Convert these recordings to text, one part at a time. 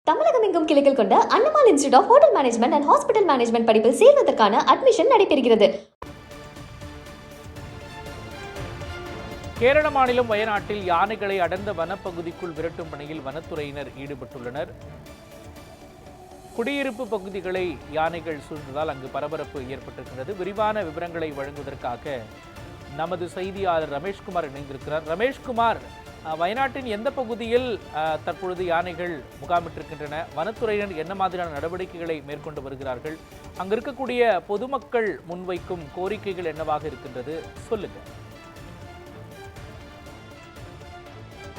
தமிழகம் எங்கும் கிளைகள் கொண்ட Annamalai institute of hotel management and hospital management படிப்பில் சேர்வதற்கான அட்மிஷன் நடைபெறுகிறது. கேரள மாநிலம் வயநாட்டில் யானைகளை அடர்ந்த வனப்பகுதிக்குள் விரட்டும் பணியில் வனத்துறையினர் ஈடுபட்டுள்ளனர். குடியிருப்பு பகுதிகளை யானைகள் சூழ்ந்ததால் அங்கு பரபரப்பு ஏற்பட்டிருக்கிறது. விரிவான விவரங்களை வழங்குவதற்காக நமது செய்தியாளர் ரமேஷ்குமார் இணைந்திருக்கிறார். ரமேஷ்குமார், வயநாட்டின் எந்த பகுதியில் தற்பொழுது யானைகள் முகாமிட்டிருக்கின்றன? வனத்துறையினர் என்ன மாதிரியான நடவடிக்கைகளை மேற்கொண்டு வருகிறார்கள்? அங்கு இருக்கக்கூடிய பொதுமக்கள் முன்வைக்கும் கோரிக்கைகள் என்னவாக இருக்கின்றது? சொல்லுங்க.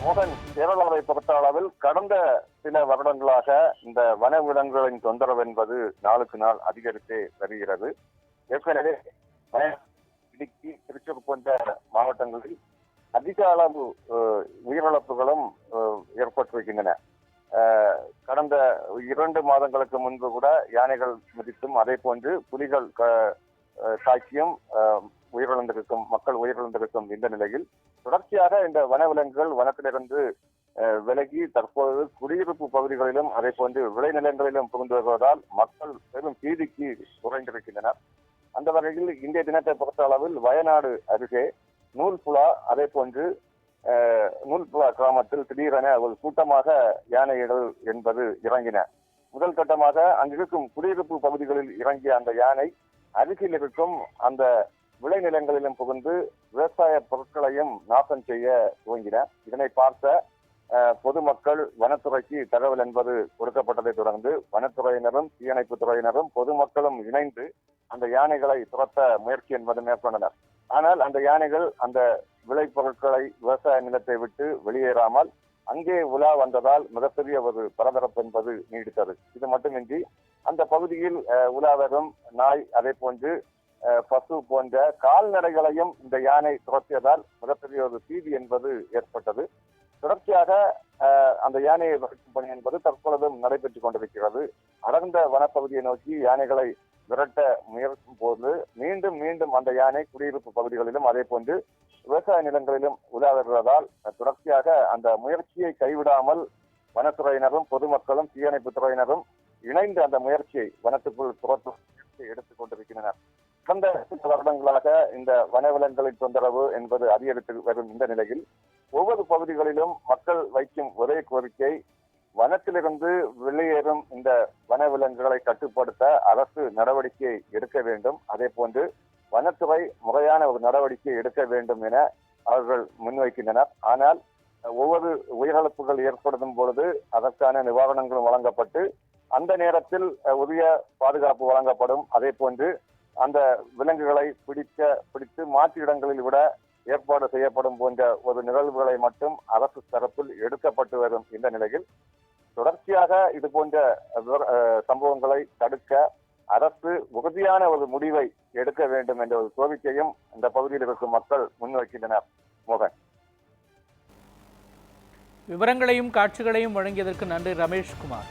மோகன், கேரளாவை பொறுத்த அளவில் கடந்த சில வருடங்களாக இந்த வனவிலங்குகளின் தொந்தரவு என்பது நாளுக்கு நாள் அதிகரித்தே வருகிறது. ஏற்கனவே இடுக்கி, திருச்சூர் போன்ற மாவட்டங்களில் அதிக அளவு உயிரிழப்புகளும் ஏற்பட்டிருக்கின்றன. கடந்த 2 மாதங்களுக்கு முன்பு கூட யானைகள் மிதித்தும் அதே போன்று புலிகள் தாக்கியும் மக்கள் உயிரிழந்திருக்கும் இந்த நிலையில் தொடர்ச்சியாக இந்த வனவிலங்குகள் வனத்திலிருந்து விலகி தற்போது குடியிருப்பு பகுதிகளிலும் அதே போன்று விளைநிலங்களிலும் புகுந்து வருவதால் மக்கள் பெரும் பீதிக்கு குறைந்திருக்கின்றனர். அந்த வகையில் இன்றைய தினத்தை பொறுத்த அளவில் வயநாடு அருகே நூல்புலா, அதே போன்று நூல்புலா கிராமத்தில் திடீரென ஒரு கூட்டமாக யானைகள் என்பது இறங்கின. முதல் கட்டமாக அங்கிருக்கும் குடியிருப்பு பகுதிகளில் இறங்கிய அந்த யானை அருகில் இருக்கும் அந்த விளைநிலங்களிலும் புகுந்து விவசாய பொருட்களையும் நாசம் செய்ய துவங்கின. இதனை பார்த்த பொதுமக்கள் வனத்துறைக்கு தகவல் என்பது கொடுக்கப்பட்டதை தொடர்ந்து வனத்துறையினரும் தீயணைப்பு துறையினரும் பொதுமக்களும் இணைந்து அந்த யானைகளை துரத்த முயற்சி என்பது மேற்கொண்டனர். ஆனால் அந்த யானைகள் அந்த விளைபொருட்களை விவசாய நிலத்தை விட்டு வெளியேறாமல் அங்கே உலா வந்ததால் மிகப்பெரிய ஒரு பரபரப்பு என்பது நீடித்தது. இது மட்டுமின்றி அந்த பகுதியில் உலா வரும் நாய், அதே போன்று பசு போன்ற கால்நடைகளையும் இந்த யானை துரத்தியதால் மிகப்பெரிய ஒரு பீதி என்பது ஏற்பட்டது. தொடர்ச்சியாக அந்த யானையை விரட்டும் பணி என்பது தற்பொழுதும் நடைபெற்றுக் கொண்டிருக்கிறது. அடர்ந்த வனப்பகுதியை நோக்கி யானைகளை விரட்ட முயற்சிக்கும் போது மீண்டும் மீண்டும் அந்த யானை குடியிருப்பு பகுதிகளிலும் அதே போன்று விவசாய நிலங்களிலும் உலா வருவதால் தொடர்ச்சியாக அந்த முயற்சியை கைவிடாமல் வனத்துறையினரும் பொதுமக்களும் தீயணைப்பு துறையினரும் இணைந்து அந்த முயற்சியை வனத்துக்குள் துரத்தும் முயற்சியை எடுத்துக் கொண்டிருக்கின்றனர். கடந்த சில வருடங்களாக இந்த வனவிலங்குகளின் தொந்தரவு என்பது அதிகரித்து வரும் இந்த நிலையில் ஒவ்வொரு பகுதிகளிலும் மக்கள் வைக்கும் ஒரே கோரிக்கை, வனத்திலிருந்து வெளியேறும் இந்த வனவிலங்குகளை கட்டுப்படுத்த அரசு நடவடிக்கை எடுக்க வேண்டும். அதே போன்று வனத்துறை முறையான ஒரு நடவடிக்கை எடுக்க வேண்டும் என அவர்கள் முன்வைக்கின்றனர். ஆனால் ஒவ்வொரு உயிரிழப்புகள் ஏற்படும் பொழுது அதற்கான நிவாரணங்களும் வழங்கப்பட்டு அந்த நேரத்தில் உரிய பாதுகாப்பு வழங்கப்படும். அதே போன்று அந்த விலங்குகளை பிடித்து மாற்று இடங்களில் விட ஏற்பாடு செய்யப்படும் போன்ற ஒரு நிகழ்வுகளை மட்டும் அரசு தரப்பில் எடுக்கப்பட்டு வரும் இந்த நிலையில் தொடர்ச்சியாக இது போன்ற சம்பவங்களை தடுக்க அரசு உறுதியான ஒரு முடிவை எடுக்க வேண்டும் என்ற ஒரு கோரிக்கையும் இந்த பகுதியில் இருக்கும் மக்கள் முன்வைக்கின்றனர். மோகன், விவரங்களையும் காட்சிகளையும் வழங்கியதற்கு நன்றி ரமேஷ்குமார்.